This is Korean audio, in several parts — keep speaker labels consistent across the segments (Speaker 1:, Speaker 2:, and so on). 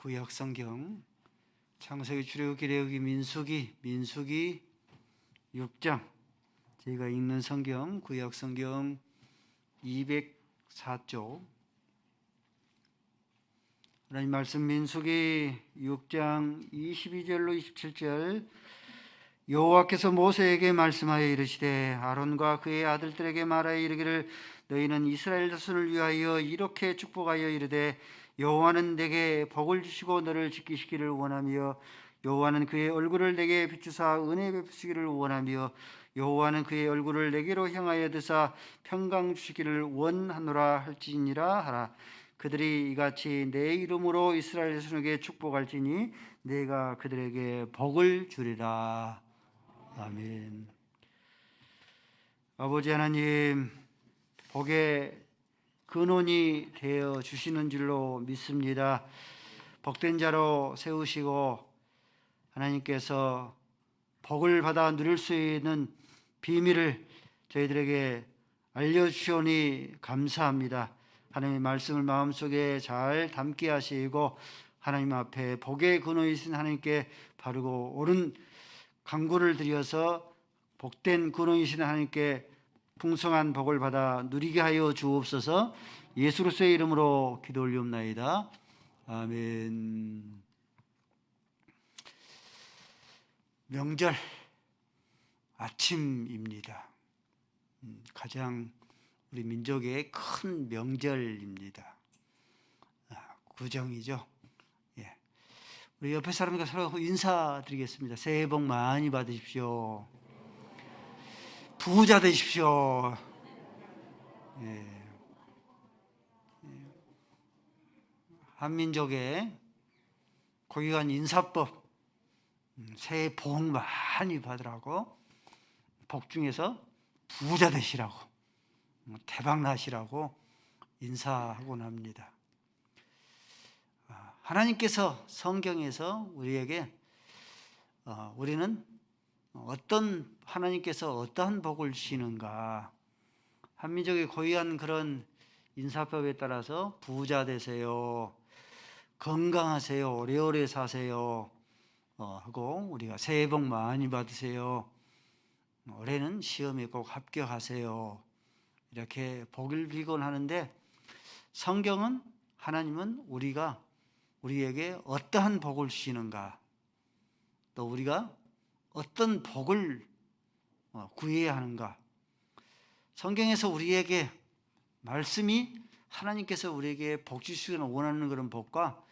Speaker 1: 구약 성경 창세기, 출애굽기, 레위기, 민수기 6장, 저희가 읽는 성경 구약 성경 204쪽 하나님 말씀, 민수기 6장 22절로 27절. 여호와께서 모세에게 말씀하여 이르시되 아론과 그의 아들들에게 말하여 이르기를 너희는 이스라엘 자손을 위하여 이렇게 축복하여 이르되 여호와는 내게 복을 주시고 너를 지키시기를 원하며 여호와는 그의 얼굴을 내게 비추사 은혜 베푸시기를 원하며 여호와는 그의 얼굴을 내게로 향하여 드사 평강 주시기를 원하노라 할지니라 하라. 그들이 이같이 내 이름으로 이스라엘 자손에게 축복할지니 내가 그들에게 복을 주리라. 아멘. 아버지 하나님, 복의 근원이 되어 주시는 줄로 믿습니다. 복된 자로 세우시고 하나님께서 복을 받아 누릴 수 있는 비밀을 저희들에게 알려주시오니 감사합니다. 하나님의 말씀을 마음속에 잘 담게 하시고 하나님 앞에 복의 근원이신 하나님께 바르고 옳은 간구를 드려서 복된 근원이신 하나님께 풍성한 복을 받아 누리게 하여 주옵소서. 예수 그리스도의 이름으로 기도 올리옵나이다. 아멘. 명절 아침입니다. 가장 우리 민족의 큰 명절입니다. 구정이죠. 예. 우리 옆에 사람과 서로 인사드리겠습니다. 새해 복 많이 받으십시오. 부자 되십시오. 예. 한민족의 고유한 인사법, 새해 복 많이 받으라고, 복 중에서 부자 되시라고, 대박 나시라고 인사하곤 합니다. 하나님께서 성경에서 우리에게 우리는 하나님께서 어떠한 복을 주시는가, 한민족의 고유한 그런 인사법에 따라서 부자 되세요, 건강하세요, 오래오래 사세요 하고, 우리가 새해 복 많이 받으세요, 올해는 시험에 꼭 합격하세요, 이렇게 복을 빌곤 하는데, 성경은, 하나님은 우리에게 어떠한 복을 주시는가, 또 우리가 어떤 복을 구해야 하는가, 성경에서 우리에게 말씀이, 하나님께서 우리에게 복 주시기를 원하는 그런 복과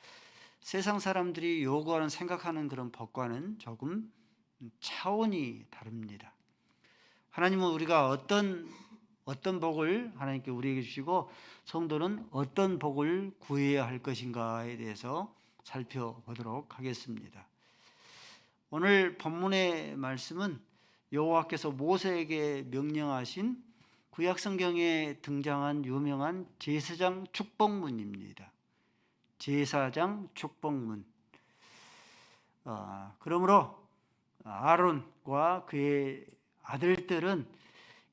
Speaker 1: 세상 사람들이 요구하는, 생각하는 그런 복과는 조금 차원이 다릅니다. 하나님은 우리가 어떤 복을 하나님께 우리에게 주시고 성도는 어떤 복을 구해야 할 것인가에 대해서 살펴보도록 하겠습니다. 오늘 본문의 말씀은 여호와께서 모세에게 명령하신 구약성경에 등장한 유명한 제사장 축복문입니다. 제사장 축복문. 그러므로 아론과 그의 아들들은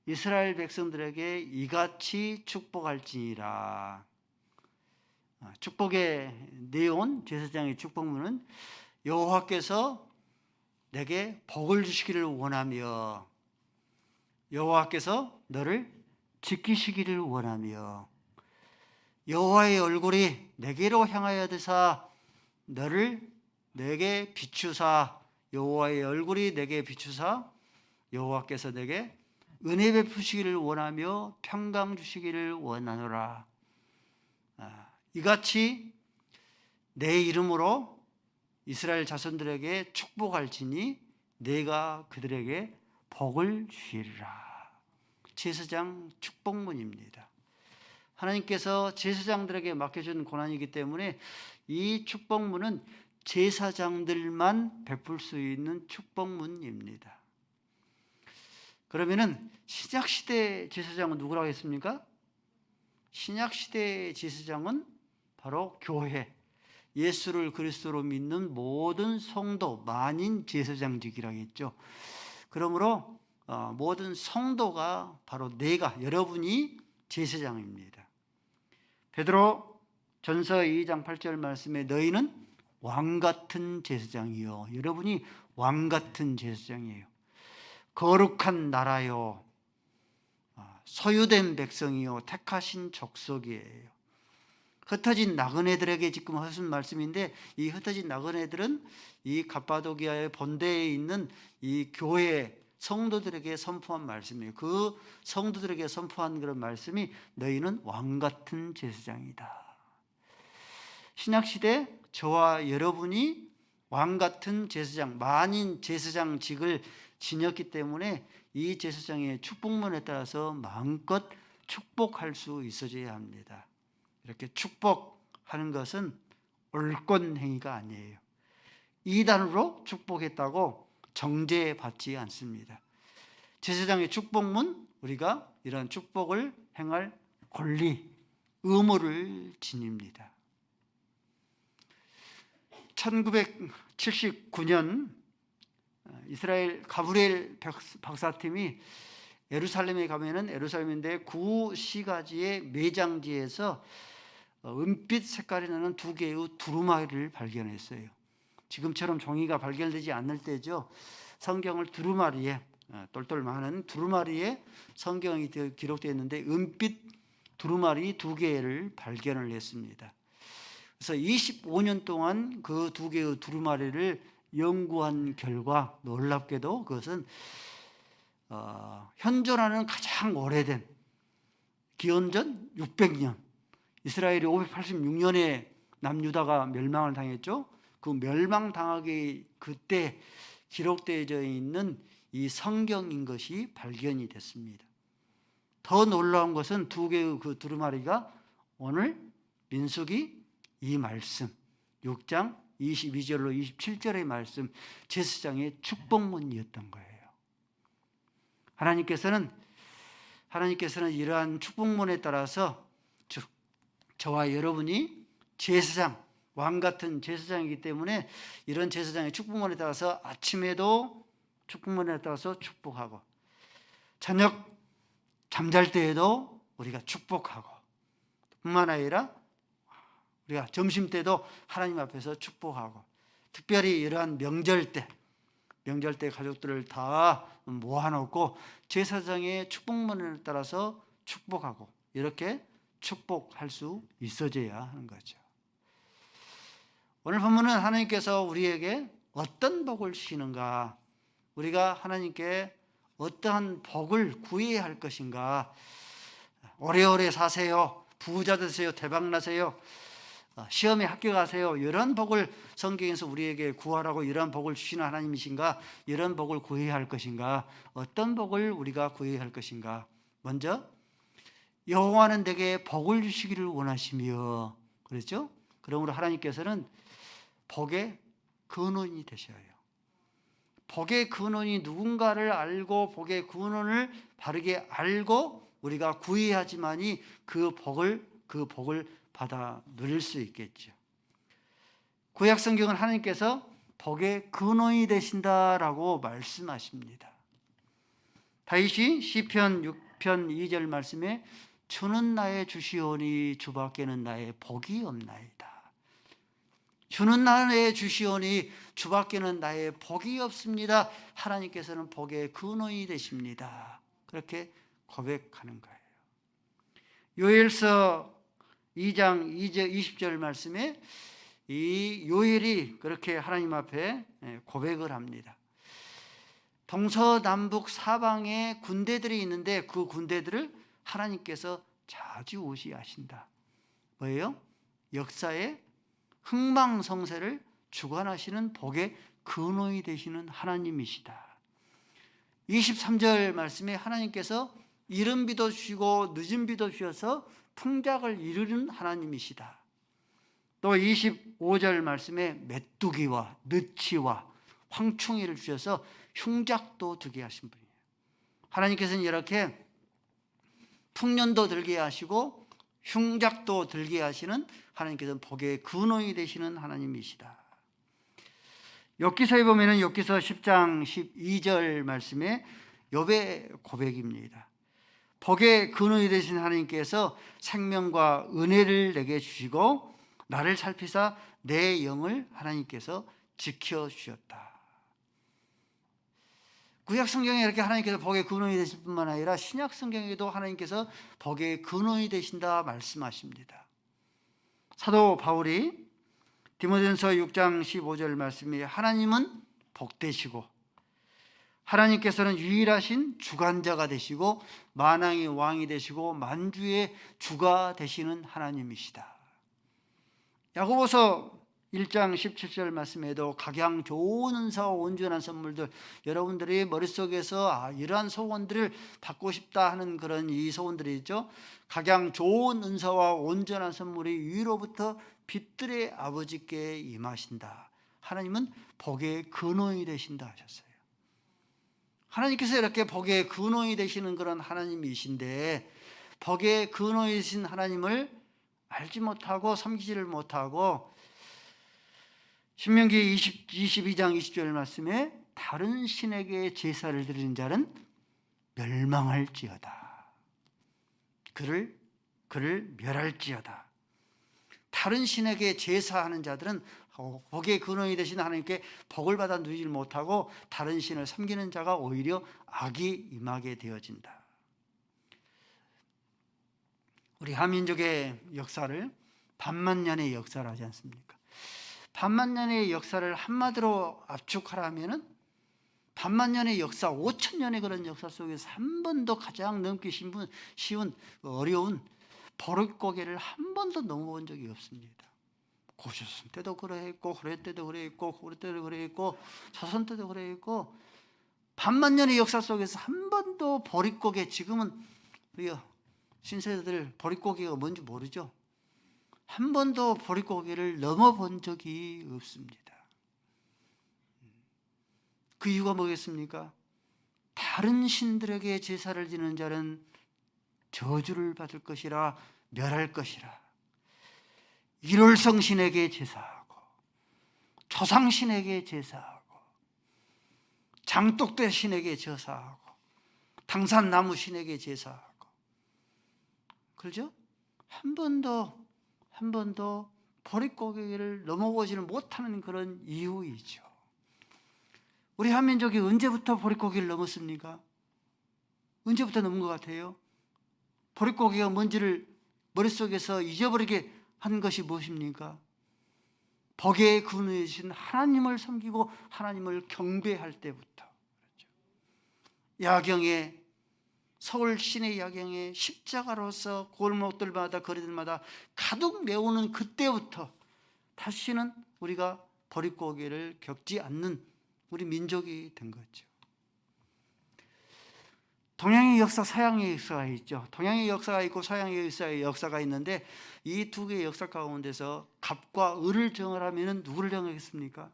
Speaker 1: 이스라엘 백성들에게 이같이 축복할지니라. 축복의 내용, 제사장의 축복문은 여호와께서 내게 복을 주시기를 원하며, 여호와께서 너를 지키시기를 원하며, 여호와의 얼굴이 내게로 향하여 드사 너를 내게 비추사, 여호와의 얼굴이 내게 비추사 여호와께서 내게 은혜 베푸시기를 원하며 평강 주시기를 원하노라. 이같이 내 이름으로 이스라엘 자손들에게 축복할지니 내가 그들에게 복을 주리라. 제사장 축복문입니다. 하나님께서 제사장들에게 맡겨준 고난이기 때문에 이 축복문은 제사장들만 베풀 수 있는 축복문입니다. 그러면은 신약시대 제사장은 누구라고 했습니까? 신약시대 제사장은 바로 교회, 예수를 그리스도로 믿는 모든 성도, 만인 제사장직이라고 했죠. 그러므로 모든 성도가 바로 여러분이 제사장입니다. 베드로 전서 2장 8절 말씀에 너희는 왕 같은 제사장이요. 여러분이 왕 같은 제사장이에요. 거룩한 나라요. 소유된 백성이요. 택하신 족속이에요. 흩어진 나그네들에게 지금 하신 말씀인데, 이 흩어진 나그네들은 이 갑바도기아의 본대에 있는 이 교회 성도들에게 선포한 말씀이에요. 그 성도들에게 선포한 그런 말씀이 너희는 왕 같은 제사장이다. 신약시대 저와 여러분이 왕 같은 제사장, 만인 제사장직을 지녔기 때문에 이 제사장의 축복문에 따라서 마음껏 축복할 수 있어져야 합니다. 이렇게 축복하는 것은 옳은 행위가 아니에요. 이단으로 축복했다고 정죄받지 않습니다. 제사장의 축복문, 우리가 이런 축복을 행할 권리, 의무를 지닙니다. 1979년 이스라엘 가브리엘 박사팀이 예루살렘에 가면은, 예루살렘인데 구시가지의 매장지에서 은빛 색깔이 나는 두 개의 두루마리를 발견했어요. 지금처럼 종이가 발견되지 않을 때죠. 성경을 두루마리에, 똘똘 많은 두루마리에 성경이 기록되어 있는데 은빛 두루마리 두 개를 발견을 했습니다. 그래서 25년 동안 그 두 개의 두루마리를 연구한 결과 놀랍게도 그것은 현존하는 가장 오래된, 기원전 600년, 이스라엘이 586년에 남유다가 멸망을 당했죠. 그 멸망당하기 그때 기록되어 있는 이 성경인 것이 발견이 됐습니다. 더 놀라운 것은 두 개의 그 두루마리가 오늘 민수기 이 말씀 6장 22절로 27절의 말씀, 제사장의 축복문이었던 거예요. 하나님께서는 이러한 축복문에 따라서 저와 여러분이 제사장, 왕 같은 제사장이기 때문에 이런 제사장의 축복문에 따라서 아침에도 축복문에 따라서 축복하고, 저녁 잠잘 때에도 우리가 축복하고, 뿐만 아니라 우리가 점심 때도 하나님 앞에서 축복하고, 특별히 이러한 명절 때 가족들을 다 모아놓고 제사장의 축복문을 따라서 축복하고, 이렇게 축복할 수 있어져야 하는 거죠. 오늘 본문은 하나님께서 우리에게 어떤 복을 주시는가, 우리가 하나님께 어떠한 복을 구해야 할 것인가, 오래오래 사세요, 부자 되세요, 대박 나세요, 시험에 합격하세요, 이런 복을 성경에서 우리에게 구하라고 이런 복을 주시는 하나님이신가, 이런 복을 구해야 할 것인가, 어떤 복을 우리가 구해야 할 것인가. 먼저 여호와는 내게 복을 주시기를 원하시며, 그랬죠? 그러므로 하나님께서는 복의 근원이 되셔요. 복의 근원이 누군가를 알고 복의 근원을 바르게 알고 우리가 구해야지만이 그 복을 받아 누릴 수 있겠죠. 구약 성경은 하나님께서 복의 근원이 되신다라고 말씀하십니다. 다윗이 시편 6편 2절 말씀에 주는 나의 주시오니 주밖에는 나의 복이 없나이다. 주는 나의 주시오니 주밖에는 나의 복이 없습니다. 하나님께서는 복의 근원이 되십니다. 그렇게 고백하는 거예요. 요엘서 2장 20절 말씀에 이 요엘이 그렇게 하나님 앞에 고백을 합니다. 동서남북 사방에 군대들이 있는데 그 군대들을 하나님께서 좌지우지하신다. 뭐예요? 역사의 흥망성쇠를 주관하시는 복의 근원이 되시는 하나님이시다. 23절 말씀에 하나님께서 이른 비도 주시고 늦은 비도 주셔서 풍작을 이루는 하나님이시다. 또 25절 말씀에 메뚜기와 느치와 황충이를 주셔서 흉작도 두게 하신 분이에요. 하나님께서는 이렇게 풍년도 들게 하시고 흉작도 들게 하시는 하나님께서는 복의 근원이 되시는 하나님이시다. 욥기서에 보면은 욥기서 10장 12절 말씀에 욥의 고백입니다. 복의 근원이 되신 하나님께서 생명과 은혜를 내게 주시고 나를 살피사 내 영을 하나님께서 지켜주셨다. 구약 성경에 이렇게 하나님께서 복의 근원이 되실 뿐만 아니라 신약 성경에도 하나님께서 복의 근원이 되신다 말씀하십니다. 사도 바울이 디모데전서 6장 15절 말씀이 하나님은 복되시고 하나님께서는 유일하신 주관자가 되시고 만왕의 왕이 되시고 만주의 주가 되시는 하나님이시다. 야고보서 1장 17절 말씀에도 각양 좋은 은사와 온전한 선물들, 여러분들이 머릿속에서 이러한 소원들을 받고 싶다 하는 그런 이 소원들이 있죠. 각양 좋은 은사와 온전한 선물이 위로부터 빛들의 아버지께 임하신다. 하나님은 복의 근원이 되신다 하셨어요. 하나님께서 이렇게 복의 근원이 되시는 그런 하나님이신데, 복의 근원이 되신 하나님을 알지 못하고 섬기지를 못하고 신명기 22장 20절 말씀에 다른 신에게 제사를 드리는 자는 멸망할지어다. 그를 멸할지어다. 다른 신에게 제사하는 자들은 복의 근원이 되신 하나님께 복을 받아 누리지 못하고 다른 신을 섬기는 자가 오히려 악이 임하게 되어진다. 우리 한민족의 역사를 반만년의 역사를 하지 않습니까? 반만년의 역사를 한마디로 압축하라면은 반만년의 역사, 5천년의 그런 역사 속에서 한 번도 가장 넘기 쉬운 어려운 버릇고개를 한 번도 넘어본 적이 없습니다. 고조선 때도 그랬고 호래 때도 그랬고 고려 때도 그랬고 조선 때도 그랬고 반만년의 역사 속에서 한 번도 버릇고개, 지금은 우리 신세대들 버릇고개가 뭔지 모르죠. 한 번도 버릇고개를 넘어본 적이 없습니다. 그 이유가 뭐겠습니까? 다른 신들에게 제사를 지는 자는 저주를 받을 것이라 멸할 것이라. 일월성신에게 제사하고 조상신에게 제사하고 장독대 신에게 제사하고 당산나무 신에게 제사하고, 그렇죠? 한 번도 버릇고개를 넘어보지를 못하는 그런 이유이죠. 우리 한민족이 언제부터 버릇고개를 넘었습니까? 언제부터 넘은 것 같아요? 버릇고개가 뭔지를 머릿속에서 잊어버리게 한 것이 무엇입니까? 복의 근원이신 하나님을 섬기고 하나님을 경배할 때부터 그렇죠. 야경에, 서울 시내 야경에 십자가로서 골목들마다 거리들마다 가득 메우는 그때부터 다시는 우리가 버릇고개를 겪지 않는 우리 민족이 된 거죠. 동양의 역사, 서양의 역사가 있죠. 동양의 역사가 있고 서양의 역사가 있는데 이 두 개의 역사 가운데서 갑과 을을 정하라면 누구를 정하겠습니까?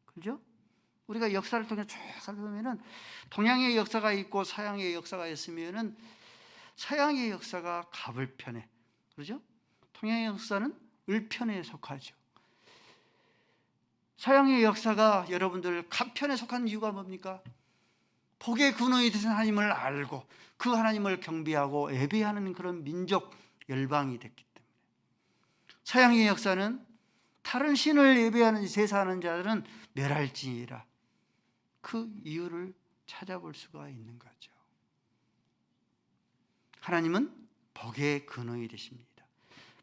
Speaker 1: 그렇죠? 우리가 역사를 통해 쭉 살펴보면 동양의 역사가 있고 서양의 역사가 있으면 서양의 역사가 갑을 편에, 그렇죠? 동양의 역사는 을 편에 속하죠. 서양의 역사가 여러분들 갑 편에 속한 이유가 뭡니까? 복의 근원이 되신 하나님을 알고 그 하나님을 경배하고 예배하는 그런 민족 열방이 됐기 때문에. 서양의 역사는 다른 신을 예배하는 제사하는 자들은 멸할지니라. 그 이유를 찾아볼 수가 있는 거죠. 하나님은 복의 근원이 되십니다.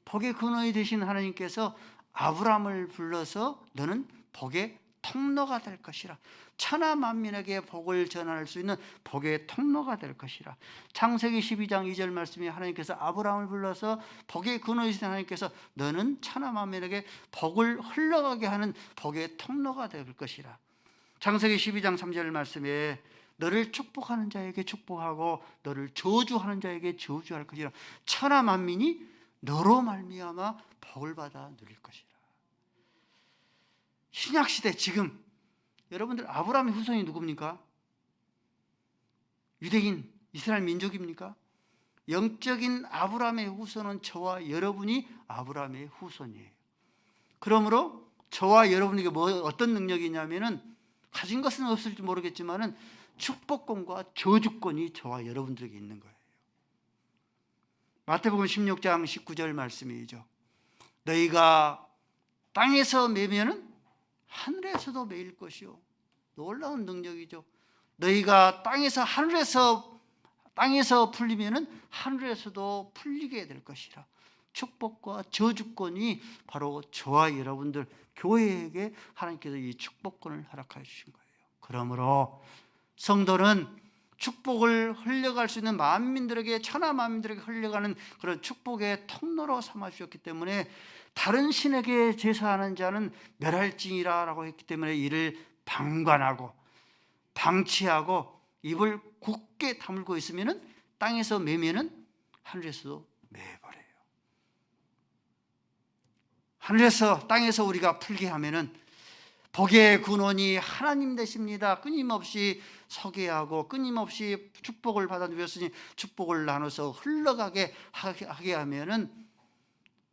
Speaker 1: 복의 근원이 되신 하나님께서 아브라함을 불러서 너는 복의 통로가 될 것이라. 천하 만민에게 복을 전할 수 있는 복의 통로가 될 것이라. 창세기 12장 2절 말씀이 하나님께서 아브라함을 불러서 복의 근원이신 하나님께서 너는 천하 만민에게 복을 흘러가게 하는 복의 통로가 될 것이라. 창세기 12장 3절 말씀에 너를 축복하는 자에게 축복하고 너를 저주하는 자에게 저주할 것이라. 천하 만민이 너로 말미암아 복을 받아 누릴 것이라. 신약시대 지금 여러분들 아브라함의 후손이 누굽니까? 유대인, 이스라엘 민족입니까? 영적인 아브라함의 후손은 저와 여러분이 아브라함의 후손이에요. 그러므로 저와 여러분에게 어떤 능력이 있냐면은 가진 것은 없을지 모르겠지만은 축복권과 저주권이 저와 여러분들에게 있는 거예요. 마태복음 16장 19절 말씀이죠. 너희가 땅에서 매면은 하늘에서도 매일 것이요. 놀라운 능력이죠. 너희가 땅에서 풀리면은 하늘에서도 풀리게 될 것이라. 축복과 저주권이 바로 저와 여러분들 교회에게 하나님께서 이 축복권을 허락해 주신 거예요. 그러므로 성도는 축복을 흘려갈 수 있는 만민들에게, 천하 만민들에게 흘려가는 그런 축복의 통로로 삼아 주셨기 때문에 다른 신에게 제사하는 자는 멸할지니라라고 했기 때문에 이를 방관하고 방치하고 입을 굳게 다물고 있으면은 땅에서 매면은 하늘에서도 매버려요. 하늘에서 땅에서 우리가 풀게 하면은 복의 근원이 하나님 되십니다. 끊임없이 서게하고 끊임없이 축복을 받아 주셨으니 축복을 나눠서 흘러가게 하게 하면은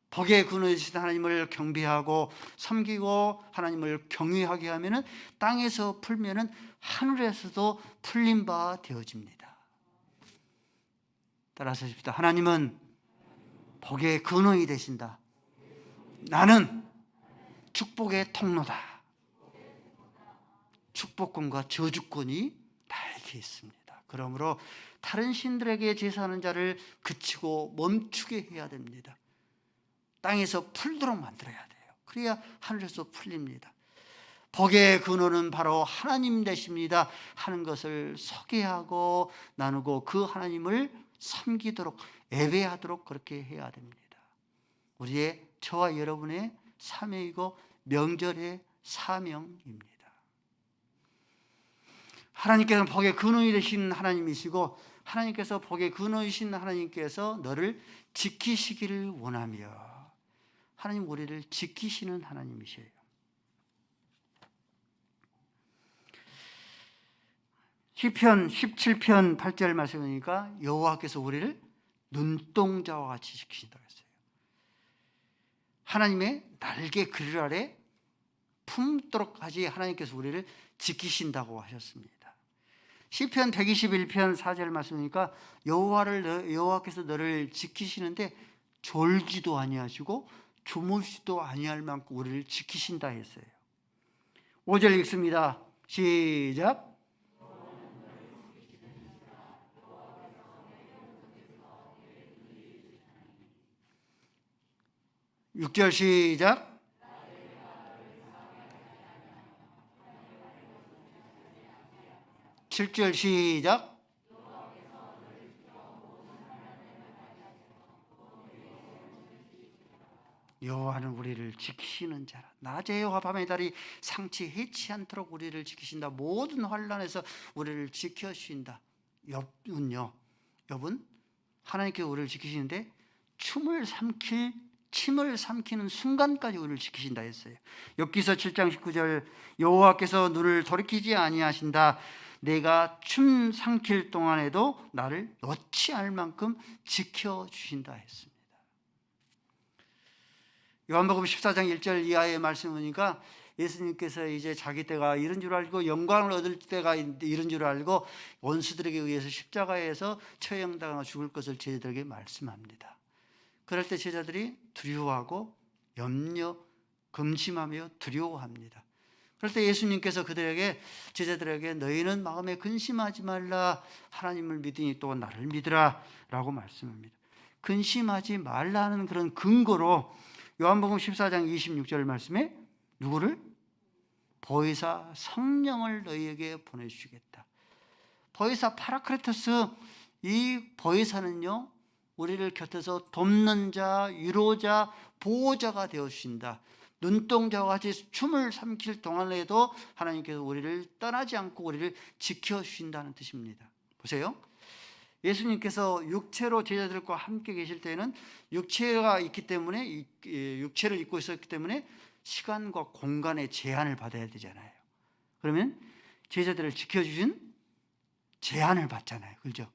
Speaker 1: 복의 근원이신 하나님을 경배하고 섬기고 하나님을 경외하게 하면은 땅에서 풀면은 하늘에서도 풀린 바 되어집니다. 따라서 하십시다. 하나님은 복의 근원이 되신다. 나는 축복의 통로다. 축복권과 저주권이 나에게 있습니다. 그러므로 다른 신들에게 제사하는 자를 그치고 멈추게 해야 됩니다. 땅에서 풀도록 만들어야 돼요. 그래야 하늘에서 풀립니다. 복의 근원은 바로 하나님 되십니다 하는 것을 소개하고 나누고 그 하나님을 섬기도록 예배하도록 그렇게 해야 됩니다. 우리의 저와 여러분의 사명이고 명절의 사명입니다. 하나님께서는 복의 근원이 되신 하나님이시고 하나님께서 복의 근원이신 하나님께서 너를 지키시기를 원하며 하나님 우리를 지키시는 하나님이세요. 시편 17편 8절 말씀이니까 여호와께서 우리를 눈동자와 같이 지키신다고 했어요. 하나님의 날개 그늘 아래 품도록 하지 하나님께서 우리를 지키신다고 하셨습니다. 시편 121편 4절 말씀이니까 여호와께서 너를 지키시는데 졸지도 아니하시고 주무시도 아니할 만큼 우리를 지키신다 했어요. 5절 읽습니다. 시작. 6절 시작. 7절 시작. 여호와는 우리를 지키시는 자라. 낮의 여호와 밤의 달이 상치 해치 않도록 우리를 지키신다. 모든 환난에서 우리를 지켜주신다. 욥은요, 욥은 하나님께 우리를 지키시는데 침을 삼키는 순간까지 우리를 지키신다 했어요. 욥기서 7장 19절 여호와께서 눈을 돌이키지 아니하신다. 내가 춤 삼킬 동안에도 나를 놓지 않을 만큼 지켜주신다 했습니다. 요한복음 14장 1절 이하의 말씀이니까 예수님께서 이제 자기 때가 이른 줄 알고 영광을 얻을 때가 이른 줄 알고 원수들에게 의해서 십자가에서 처형당하고 죽을 것을 제자들에게 말씀합니다. 그럴 때 제자들이 두려워하고 근심하며 두려워합니다. 그럴 때 예수님께서 제자들에게 너희는 마음에 근심하지 말라. 하나님을 믿으니 또 나를 믿으라 라고 말씀합니다. 근심하지 말라는 그런 근거로 요한복음 14장 26절 말씀에 누구를? 보혜사 성령을 너희에게 보내주시겠다. 보혜사 파라크레토스, 이 보혜사는요 우리를 곁에서 돕는 자, 위로자, 보호자가 되어주신다. 눈동자와 같이 춤을 삼킬 동안에도 하나님께서 우리를 떠나지 않고 우리를 지켜주신다는 뜻입니다. 보세요. 예수님께서 육체로 제자들과 함께 계실 때는 육체가 있기 때문에 육체를 입고 있었기 때문에 시간과 공간의 제한을 받아야 되잖아요. 그러면 제자들을 지켜주신 제한을 받잖아요. 그렇죠?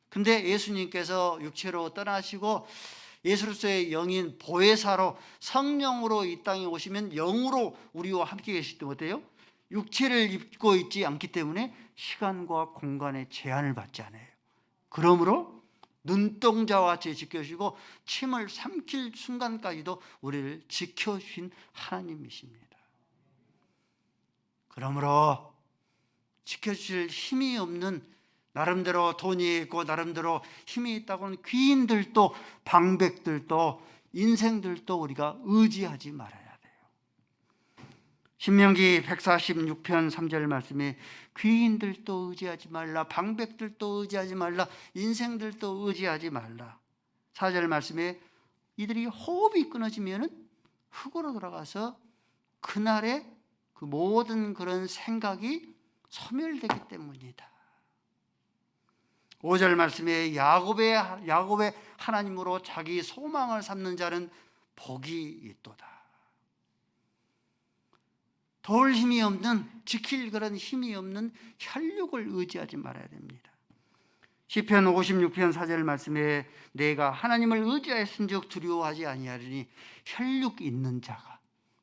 Speaker 1: 근데 예수님께서 육체로 떠나시고 예수로서의 영인 보혜사로 성령으로 이 땅에 오시면 영으로 우리와 함께 계실 때 어때요? 육체를 입고 있지 않기 때문에 시간과 공간의 제한을 받지 않아요. 그러므로 눈동자와 같이 지켜주시고 침을 삼킬 순간까지도 우리를 지켜주신 하나님이십니다. 그러므로 지켜주실 힘이 없는, 나름대로 돈이 있고 나름대로 힘이 있다고 하는 귀인들도 방백들도 인생들도 우리가 의지하지 말아야 돼요. 신명기 146편 3절 말씀에 귀인들도 의지하지 말라, 방백들도 의지하지 말라, 인생들도 의지하지 말라. 4절 말씀에 이들이 호흡이 끊어지면 흙으로 돌아가서 그날의 그 모든 그런 생각이 소멸되기 때문이다. 5절 말씀에 야곱의 하나님으로 자기 소망을 삼는 자는 복이 있도다. 도울 힘이 없는, 지킬 그런 힘이 없는 혈육을 의지하지 말아야 됩니다. 시편 56편 4절 말씀에 내가 하나님을 의지하였은즉 두려워하지 아니하리니 혈육 있는 자가,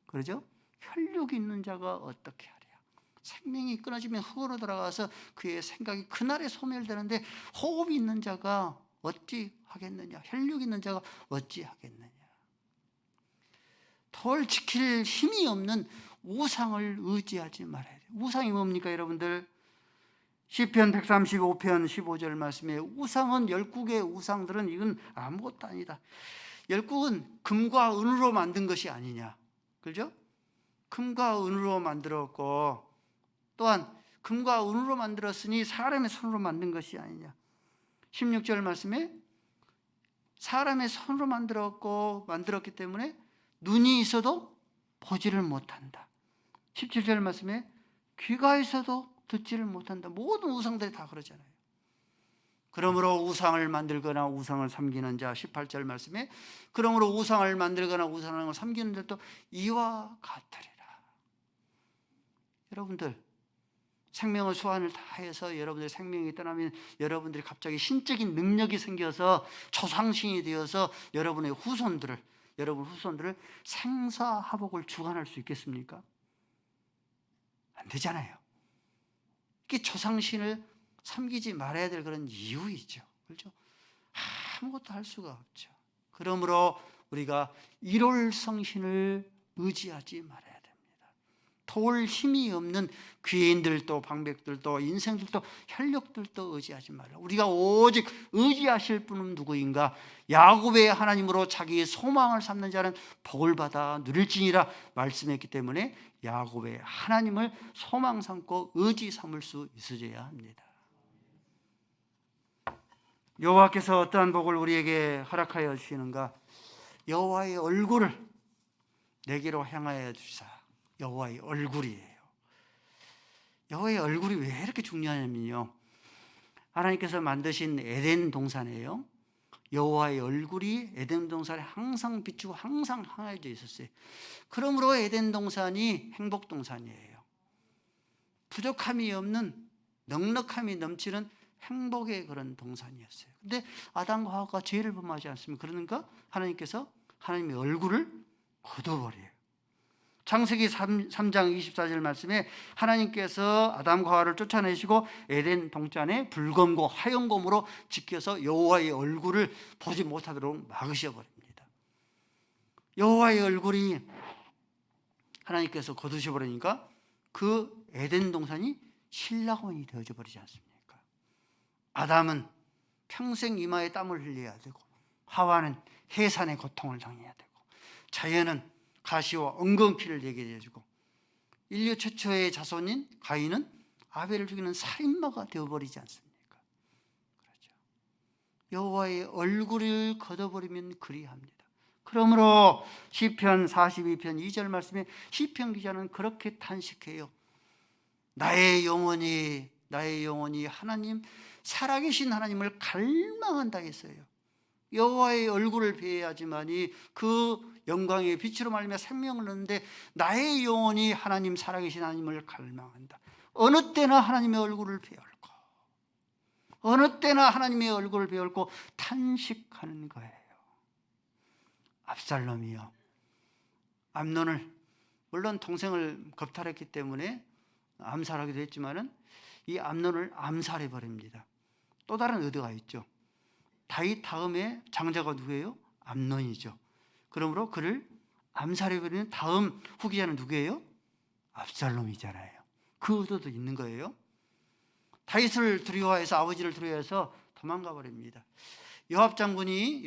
Speaker 1: 그러죠? 혈육 있는 자가 어떻게 하랴. 생명이 끊어지면 흙으로 돌아가서 그의 생각이 그날에 소멸되는데 호흡이 있는 자가 어찌 하겠느냐, 혈육 있는 자가 어찌 하겠느냐. 돌 지킬 힘이 없는 우상을 의지하지 말아야 돼요. 우상이 뭡니까 여러분들? 시편 135편 15절 말씀에 우상은, 열국의 우상들은 이건 아무것도 아니다. 열국은 금과 은으로 만든 것이 아니냐, 그렇죠? 금과 은으로 만들었고 또한 금과 은으로 만들었으니 사람의 손으로 만든 것이 아니냐. 16절 말씀에 사람의 손으로 만들었기 때문에 눈이 있어도 보지를 못한다. 17절 말씀에 귀가 있어도 듣지를 못한다. 모든 우상들이 다 그러잖아요. 그러므로 우상을 만들거나 우상을 섬기는 자, 18절 말씀에 그러므로 우상을 만들거나 우상을 섬기는 자도 이와 같으리라. 여러분들 생명의 수완을 다해서 여러분들의 생명이 떠나면 여러분들이 갑자기 신적인 능력이 생겨서 초상신이 되어서 여러분 후손들을 생사화복을 주관할 수 있겠습니까? 안 되잖아요. 이게 초상신을 섬기지 말아야 될 그런 이유이죠. 그렇죠? 아무것도 할 수가 없죠. 그러므로 우리가 일월성신을 의지하지 말아야 됩니다. 도울 힘이 없는 귀인들도 방백들도 인생들도 혈육들도 의지하지 말라. 우리가 오직 의지하실 분은 누구인가? 야곱의 하나님으로 자기의 소망을 삼는 자는 복을 받아 누릴지니라 말씀했기 때문에 야곱의 하나님을 소망 삼고 의지 삼을 수 있어야 합니다. 여호와께서 어떠한 복을 우리에게 허락하여 주시는가? 여호와의 얼굴을 내게로 향하여 주사. 여호와의 얼굴이에요. 여호와의 얼굴이 왜 이렇게 중요하냐면요, 하나님께서 만드신 에덴 동산이에요. 여호와의 얼굴이 에덴 동산에 항상 비추고 항상 향해져 있었어요. 그러므로 에덴 동산이 행복 동산이에요. 부족함이 없는, 넉넉함이 넘치는 행복의 그런 동산이었어요. 근데 아담과 하와가 죄를 범하지 않습니까? 그러니까 하나님께서 하나님의 얼굴을 걷어버려요. 창세기 3장 24절 말씀에 하나님께서 아담과 하와를 쫓아내시고 에덴 동산에 불검고 화염검으로 지켜서 여호와의 얼굴을 보지 못하도록 막으셔버립니다. 여호와의 얼굴이 하나님께서 거두셔버리니까 그 에덴 동산이 신라원이 되어져 버리지 않습니까? 아담은 평생 이마에 땀을 흘려야 되고, 하와는 해산의 고통을 당해야 되고, 자연은 가시와 엉겅퀴를 내게 해주고, 인류 최초의 자손인 가인은 아벨을 죽이는 살인마가 되어버리지 않습니까? 그렇죠. 여호와의 얼굴을 걷어버리면 그리합니다. 그러므로 시편 42편 2절 말씀에 시편 기자는 그렇게 탄식해요. 나의 영혼이 하나님, 살아계신 하나님을 갈망한다 했어요. 여호와의 얼굴을 배해야지만이 그 영광의 빛으로 말미암아 생명을 얻는데, 나의 영혼이 하나님, 살아계신 하나님을 갈망한다. 어느 때나 하나님의 얼굴을 배울고, 어느 때나 하나님의 얼굴을 배울고 탄식하는 거예요. 압살롬이요, 암논을, 물론 동생을 겁탈했기 때문에 암살하기도 했지만은 이 암논을 암살해 버립니다. 또 다른 의도가 있죠. 다윗 다음에 장자가 누구예요? 암논이죠. 그러므로 그를 암살해 버리는 다음 후계자는 누구예요? 압살롬이잖아요. 그 의도도 있는 거예요. 다윗을 두려워해서, 아버지를 두려워해서 도망가 버립니다. 요압 장군의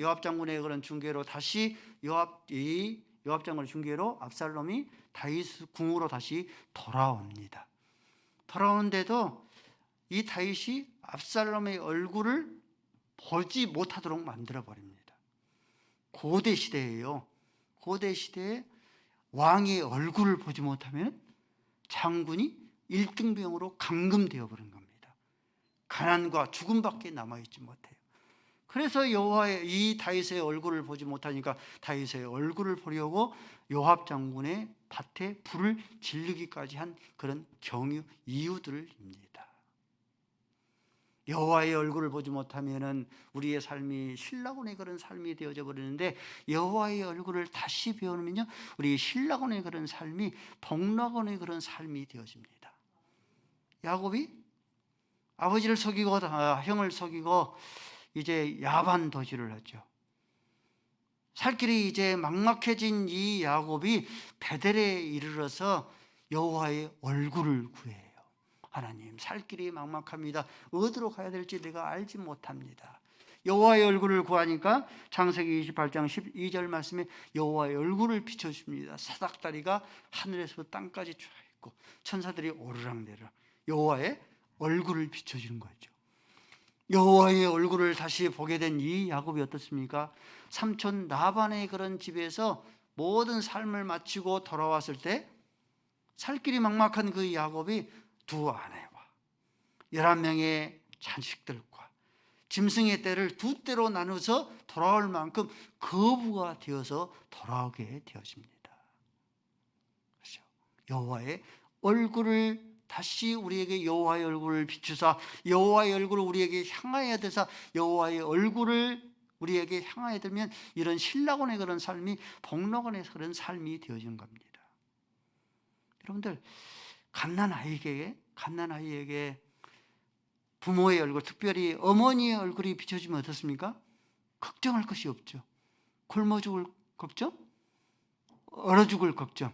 Speaker 1: 그런 중계로 다시 요압 장군의 중계로 압살롬이 다윗 궁으로 다시 돌아옵니다. 돌아오는데도 이 다윗이 압살롬의 얼굴을 보지 못하도록 만들어 버립니다. 고대 시대예요. 고대 시대에 왕의 얼굴을 보지 못하면 장군이 1등병으로 감금되어 버린 겁니다. 가난과 죽음밖에 남아있지 못해요. 그래서 여호와의 이 다윗의 얼굴을 보지 못하니까 다윗의 얼굴을 보려고 요압 장군의 밭에 불을 지르기까지 한 그런 경유 이유들입니다. 여호와의 얼굴을 보지 못하면은 우리의 삶이 신라곤의 그런 삶이 되어져 버리는데, 여호와의 얼굴을 다시 배우면요, 우리 신라곤의 그런 삶이 복락곤의 그런 삶이 되어집니다. 야곱이 아버지를 속이고 형을 속이고 이제 야반 도주를 하죠. 살 길이 이제 막막해진 이 야곱이 베델에 이르러서 여호와의 얼굴을 구해요. 하나님, 살 길이 막막합니다. 어디로 가야 될지 내가 알지 못합니다. 여호와의 얼굴을 구하니까 창세기 28장 12절 말씀에 여호와의 얼굴을 비춰줍니다. 사닥다리가 하늘에서 땅까지 쫙 있고 천사들이 오르락내리락 여호와의 얼굴을 비춰주는 거죠. 여호와의 얼굴을 다시 보게 된 이 야곱이 어떻습니까? 삼촌 라반의 그런 집에서 모든 삶을 마치고 돌아왔을 때 살 길이 막막한 그 야곱이 두 아내와 11명의 자식들과 짐승의 떼를 두 떼로 나눠서 돌아올 만큼 거부가 되어서 돌아오게 되어집니다. 그렇죠? 여호와의 얼굴을 다시 우리에게 여호와의 얼굴을 비추사 여호와의 얼굴을 우리에게 향하여 되사 여호와의 얼굴을 우리에게 향하여 들면 이런 신라곤의 그런 삶이 복락곤의 그런 삶이 되어지는 겁니다. 여러분들, 갓난아이에게 부모의 얼굴, 특별히 어머니의 얼굴이 비춰지면 어떻습니까? 걱정할 것이 없죠. 굶어 죽을 걱정, 얼어 죽을 걱정,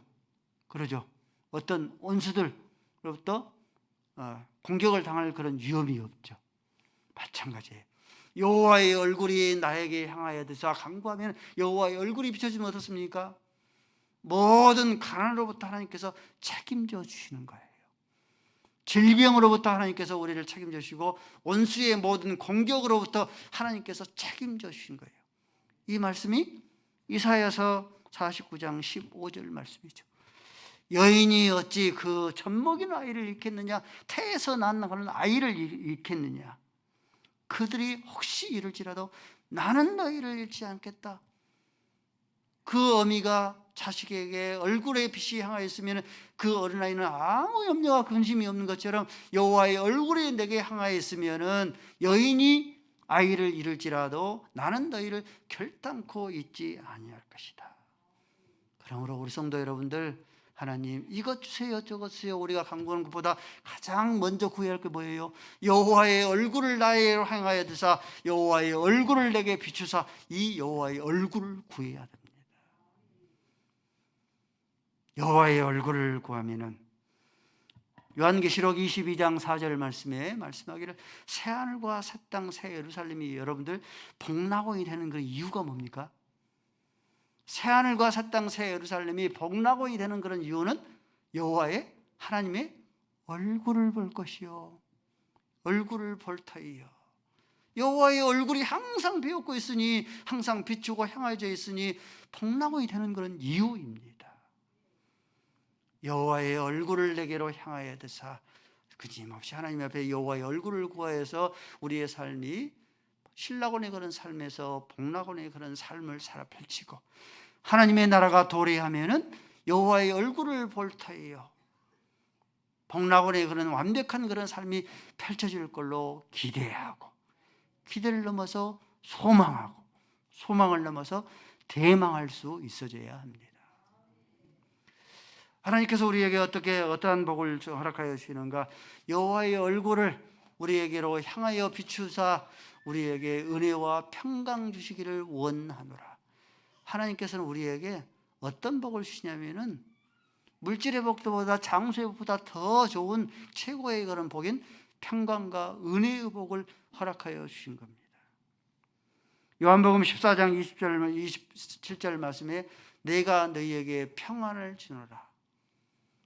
Speaker 1: 그러죠. 어떤 원수들로부터 공격을 당할 그런 위험이 없죠. 마찬가지예요. 여호와의 얼굴이 나에게 향하여 드사 간구하면 여호와의 얼굴이 비춰지면 어떻습니까? 모든 가난으로부터 하나님께서 책임져 주시는 거예요. 질병으로부터 하나님께서 우리를 책임져 주시고 원수의 모든 공격으로부터 하나님께서 책임져 주신 거예요. 이 말씀이 이사야서 49장 15절 말씀이죠. 여인이 어찌 그 젖먹이는 아이를 잃겠느냐, 태에서 난 그런 아이를 잃겠느냐. 그들이 혹시 이럴지라도 나는 너희를 잃지 않겠다. 그 어미가 자식에게 얼굴에 빛이 향하였으면 그 어린아이는 아무 염려와 근심이 없는 것처럼 여호와의 얼굴이 내게 향하였으면 여인이 아이를 잃을지라도 나는 너희를 결단코 잊지 아니할 것이다. 그러므로 우리 성도 여러분들, 하나님 이것 주세요 저것 주세요 우리가 간구하는 것보다 가장 먼저 구해야 할 게 뭐예요? 여호와의 얼굴을 나에게 향하여 드사 여호와의 얼굴을 내게 비추사 이 여호와의 얼굴을 구해야 됩니다. 여호와의 얼굴을 구하면은 요한계시록 22장 4절 말씀에 말씀하기를 새하늘과 새 땅 새 예루살렘이 여러분들 복락원이 되는 그 이유가 뭡니까? 새하늘과 새 땅 새 예루살렘이 복락원이 되는 그런 이유는 여호와의 하나님의 얼굴을 볼 것이요 얼굴을 볼 터이요. 여호와의 얼굴이 항상 비웃고 있으니 항상 비추고 향해져 있으니 복락원이 되는 그런 이유입니다. 여호와의 얼굴을 내게로 향하여 드사 끊임없이 하나님 앞에 여호와의 얼굴을 구하여서 우리의 삶이 신라곤의 그런 삶에서 복락곤의 그런 삶을 살아 펼치고 하나님의 나라가 도래하면은 여호와의 얼굴을 볼 터이요 복락곤의 그런 완벽한 그런 삶이 펼쳐질 걸로 기대하고 기대를 넘어서 소망하고 소망을 넘어서 대망할 수 있어져야 합니다. 하나님께서 우리에게 어떠한 복을 허락하여 주시는가? 여호와의 얼굴을 우리에게로 향하여 비추사 우리에게 은혜와 평강 주시기를 원하노라. 하나님께서는 우리에게 어떤 복을 주시냐면은 물질의 복보다 장소의 복보다 더 좋은 최고의 그런 복인 평강과 은혜의 복을 허락하여 주신 겁니다. 요한복음 14장 27절 말씀에 내가 너희에게 평안을 주노라.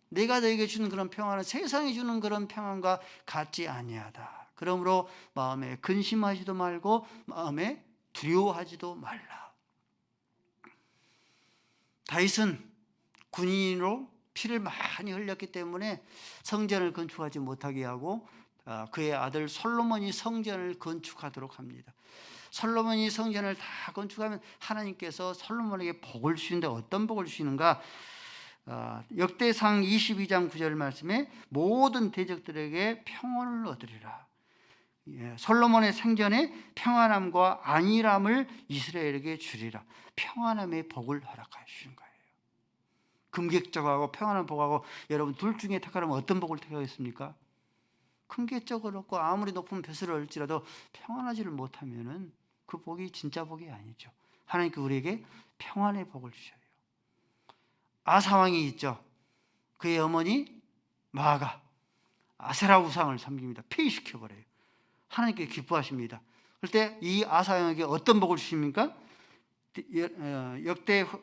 Speaker 1: 내가 너희에게 주는 그런 평안은 세상이 주는 그런 평안과 같지 아니하다. 그러므로 마음에 근심하지도 말고 마음에 두려워하지도 말라. 다윗은 군인으로 피를 많이 흘렸기 때문에 성전을 건축하지 못하게 하고 그의 아들 솔로몬이 성전을 건축하도록 합니다. 솔로몬이 성전을 다 건축하면 하나님께서 솔로몬에게 복을 주시는데 어떤 복을 주시는가? 역대상 22장 9절 말씀에 모든 대적들에게 평온을 얻으리라. 솔로몬의 생전에 평안함과 안일함을 이스라엘에게 주리라. 평안함의 복을 허락하여 주신 거예요. 금객적하고 평안한 복하고 여러분 둘 중에 택하라면 어떤 복을 택하겠습니까? 금객적을 얻고 아무리 높은 벼슬을 얻을지라도 평안하지를 못하면은 그 복이 진짜 복이 아니죠. 하나님께 우리에게 평안의 복을 주셔요. 아사 왕이 있죠. 그의 어머니 마아가 아세라 우상을 섬깁니다. 폐위시켜버려요. 하나님께 기뻐하십니다. 그럴 때 이 아사 왕에게 어떤 복을 주십니까? 역대하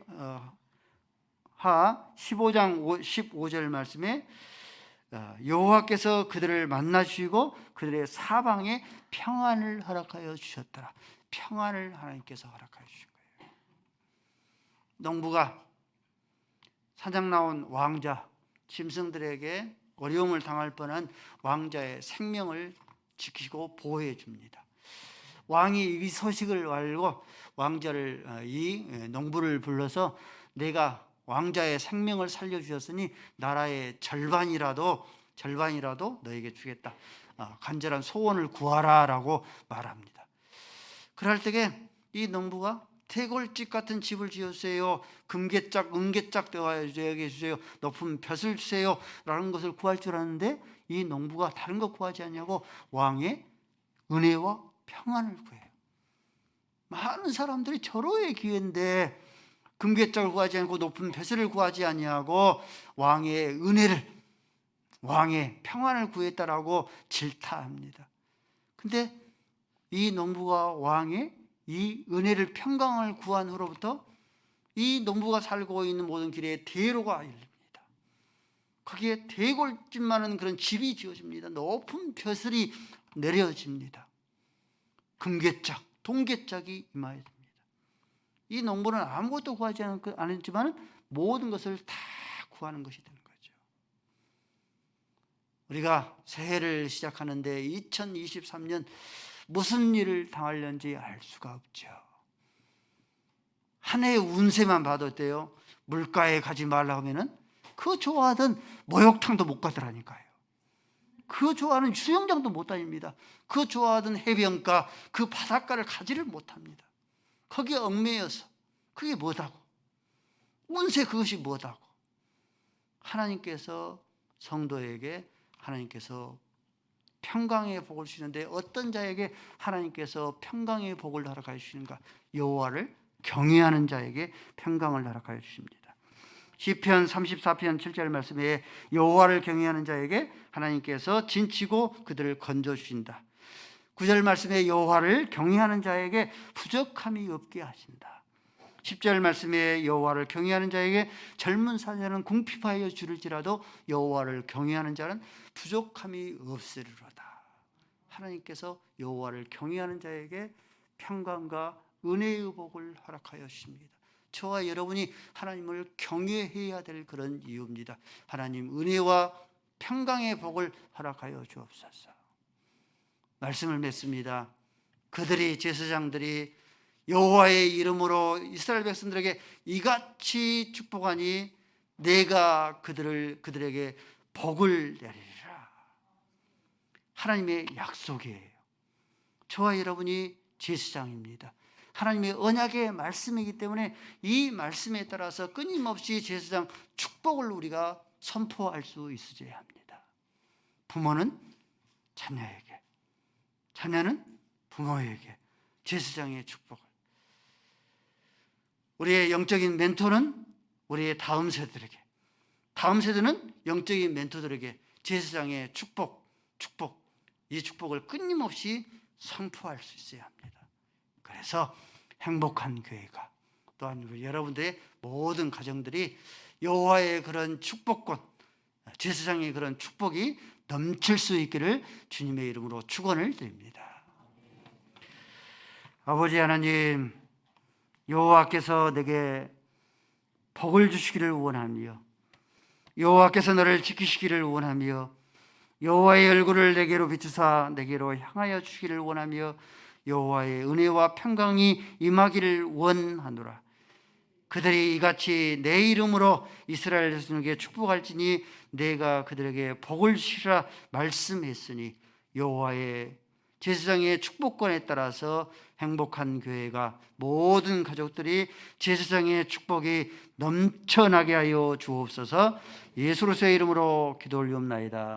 Speaker 1: 15장 15절 말씀에 여호와께서 그들을 만나주시고 그들의 사방에 평안을 허락하여 주셨더라. 평안을 하나님께서 허락하여 주신 거예요. 농부가 사장 나온 왕자 짐승들에게 어려움을 당할 뻔한 왕자의 생명을 지키고 보호해 줍니다. 왕이 이 소식을 알고 왕자를 이 농부를 불러서 내가 왕자의 생명을 살려주셨으니 나라의 절반이라도 너에게 주겠다. 간절한 소원을 구하라 라고 말합니다. 그럴 때에 이 농부가 태골집 같은 집을 지어주세요. 금괴짝, 은괴짝 되게 주세요. 높은 벼슬 주세요. 라는 것을 구할 줄 아는데 이 농부가 다른 것 구하지 않냐고 왕의 은혜와 평안을 구해요. 많은 사람들이 절호의 기회인데 금괴짝을 구하지 않고 높은 벼슬을 구하지 아니하고 왕의 은혜를, 왕의 평안을 구했다라고 질타합니다. 근데 이 농부가 왕의 이 은혜를 평강을 구한 후로부터 이 농부가 살고 있는 모든 길에 대로가 열립니다. 거기에 대골집 많은 그런 집이 지어집니다. 높은 벼슬이 내려집니다. 금괴짝, 동괴짝이 임하였습니다. 이 농부는 아무것도 구하지 않았지만 모든 것을 다 구하는 것이 되는 거죠. 우리가 새해를 시작하는데 2023년 무슨 일을 당하려는지 알 수가 없죠. 한 해의 운세만 봐도 어때요? 물가에 가지 말라 하면은 그 좋아하던 목욕탕도 못 가더라니까요. 그 좋아하는 수영장도 못 다닙니다. 그 좋아하던 해변가, 그 바닷가를 가지를 못합니다. 거기에 얽매여서 그게 뭐다고? 운세 그것이 뭐다고? 하나님께서 성도에게 하나님께서 평강의 복을 주시는데 어떤 자에게 하나님께서 평강의 복을 허락하여 주시는가? 여호와를 경외하는 자에게 평강을 허락하여 주십니다. 시편 34편 7절 말씀에 여호와를 경외하는 자에게 하나님께서 진치고 그들을 건져 주신다. 9절 말씀에 여호와를 경외하는 자에게 부족함이 없게 하신다. 10절 말씀에 여호와를 경외하는 자에게 젊은 사자는 궁핍하여 줄을지라도 여호와를 경외하는 자는 부족함이 없으리로다. 하나님께서 여호와를 경외하는 자에게 평강과 은혜의 복을 허락하여 주십니다. 저와 여러분이 하나님을 경외해야 될 그런 이유입니다. 하나님 은혜와 평강의 복을 허락하여 주옵소서. 말씀을 맺습니다. 그들이 제사장들이 여호와의 이름으로 이스라엘 백성들에게 이같이 축복하니 내가 그들에게 복을 내리리라. 하나님의 약속이에요. 저와 여러분이 제사장입니다. 하나님의 언약의 말씀이기 때문에 이 말씀에 따라서 끊임없이 제사장 축복을 우리가 선포할 수 있어야 합니다. 부모는 자녀에게, 자녀는 부모에게 제사장의 축복을. 우리의 영적인 멘토는 우리의 다음 세대들에게, 다음 세대는 영적인 멘토들에게 제사장의 축복, 이 축복을 끊임없이 선포할 수 있어야 합니다. 그래서 행복한 교회가, 또한 여러분들의 모든 가정들이 여호와의 그런 축복권, 제사장의 그런 축복이 넘칠 수 있기를 주님의 이름으로 축원을 드립니다. 아버지 하나님, 여호와께서 내게 복을 주시기를 원하며, 여호와께서 너를 지키시기를 원하며, 여호와의 얼굴을 내게로 비추사 내게로 향하여 주시기를 원하며, 여호와의 은혜와 평강이 임하기를 원하노라. 그들이 이같이 내 이름으로 이스라엘 자손에게 축복할지니 내가 그들에게 복을 주시라 말씀했으니, 여호와의 제사장의 축복권에 따라서 행복한 교회가, 모든 가족들이 제사장의 축복이 넘쳐나게 하여 주옵소서. 예수로서의 이름으로 기도 올리옵나이다.